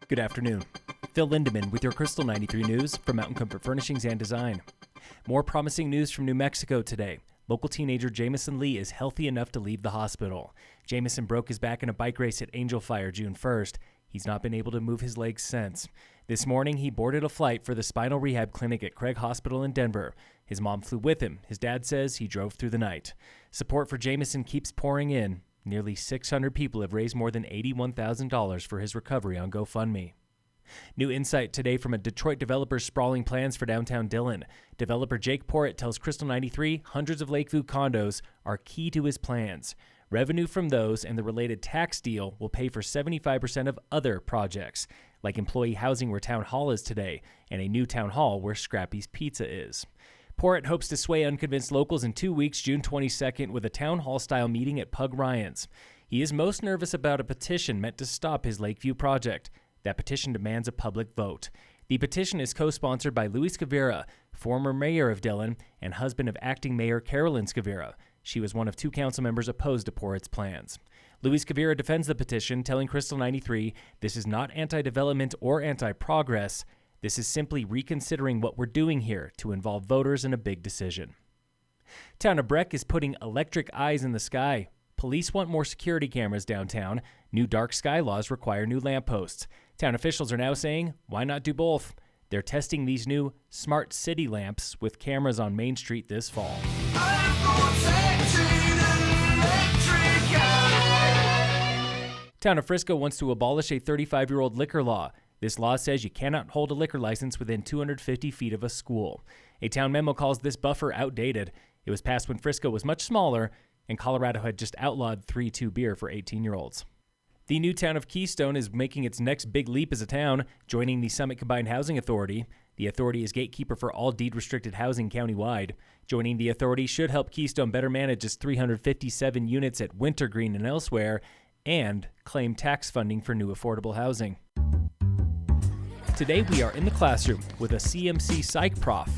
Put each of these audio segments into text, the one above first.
Good afternoon. Phil Lindemann with your Krystal 93 News from Mountain Comfort Furnishings and Design. More promising news from New Mexico today. Local teenager Jamison Lee is healthy enough to leave the hospital. Jamison broke his back in a bike race at Angel Fire June 1st. He's not been able to move his legs since. This morning, he boarded a flight for the spinal rehab clinic at Craig Hospital in Denver. His mom flew with him. His dad says he drove through the night. Support for Jamison keeps pouring in. Nearly 600 people have raised more than $81,000 for his recovery on GoFundMe. New insight today from a Detroit developer's sprawling plans for downtown Dillon. Developer Jake Porritt tells Krystal 93 hundreds of Lakeview condos are key to his plans. Revenue from those and the related tax deal will pay for 75% of other projects, like employee housing where Town Hall is today, and a new Town Hall where Scrappy's Pizza is. Porritt hopes to sway unconvinced locals in 2 weeks, June 22nd, with a Town Hall-style meeting at Pug Ryan's. He is most nervous about a petition meant to stop his Lakeview project. That petition demands a public vote. The petition is co-sponsored by Louis Scavera, former mayor of Dillon and husband of acting mayor Carolyn Scavera. She was one of two council members opposed to Porritt's plans. Louis Scavera defends the petition, telling Krystal 93, "This is not anti-development or anti-progress. This is simply reconsidering what we're doing here to involve voters in a big decision." Town of Breck is putting electric eyes in the sky. Police want more security cameras downtown. New dark sky laws require new lampposts. Town officials are now saying, why not do both? They're testing these new smart city lamps with cameras on Main Street this fall. Town of Frisco wants to abolish a 35-year-old liquor law. This law says you cannot hold a liquor license within 250 feet of a school. A town memo calls this buffer outdated. It was passed when Frisco was much smaller, and Colorado had just outlawed 3-2 beer for 18-year-olds. The new town of Keystone is making its next big leap as a town, joining the Summit Combined Housing Authority. The authority is gatekeeper for all deed-restricted housing countywide. Joining the authority should help Keystone better manage its 357 units at Wintergreen and elsewhere, and claim tax funding for new affordable housing. Today we are in the classroom with a CMC psych prof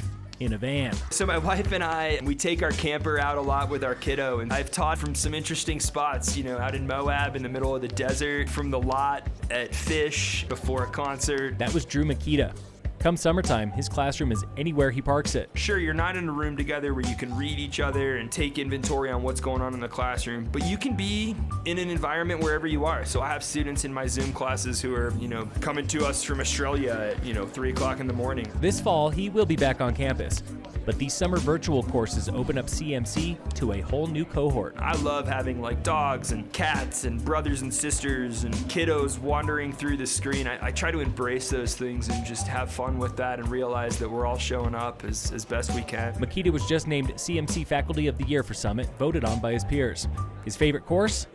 in a van. So my wife and I, we take our camper out a lot with our kiddo, and I've taught from some interesting spots, out in Moab in the middle of the desert, from the lot at Fish before a concert. That was Drew Makita. Come summertime, his classroom is anywhere he parks it. Sure, you're not in a room together where you can read each other and take inventory on what's going on in the classroom, but you can be in an environment wherever you are. So I have students in my Zoom classes who are, coming to us from Australia at, 3 o'clock in the morning. This fall, he will be back on campus, but these summer virtual courses open up CMC to a whole new cohort. I love having dogs and cats and brothers and sisters and kiddos wandering through the screen. I try to embrace those things and just have fun with that and realize that we're all showing up as best we can. Makita was just named CMC Faculty of the Year for Summit, voted on by his peers. His favorite course?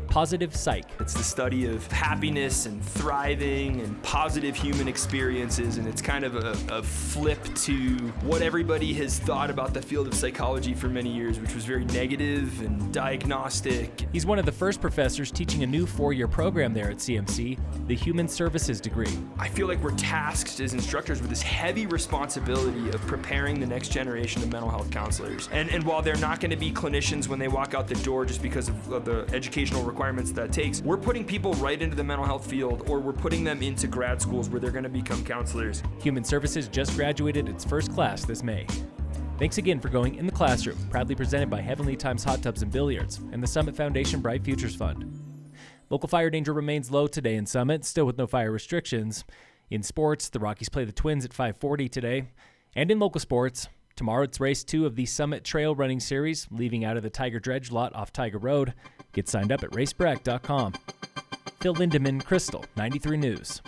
Positive Psych. It's the study of happiness and thriving and positive human experiences, and it's kind of a flip to what everybody has thought about the field of psychology for many years, which was very negative and diagnostic. He's one of the first professors teaching a new 4-year program there at CMC, the Human Services degree. I feel like we're tasked as instructors with this heavy responsibility of preparing the next generation of mental health counselors. And while they're not going to be clinicians when they walk out the door just because of the educational requirements that takes, we're putting people right into the mental health field, or we're putting them into grad schools where they're going to become counselors. Human Services just graduated its first class this May. Thanks again for going in the classroom, proudly presented by Heavenly Times Hot Tubs and Billiards and the Summit Foundation Bright Futures Fund. Local fire danger remains low today in Summit, still with no fire restrictions. In sports, the Rockies play the Twins at 5:40 today. And in local sports, tomorrow it's race 2 of the Summit Trail Running Series, leaving out of the Tiger Dredge lot off Tiger Road. Get signed up at racebreck.com. Phil Lindemann, Krystal 93 News.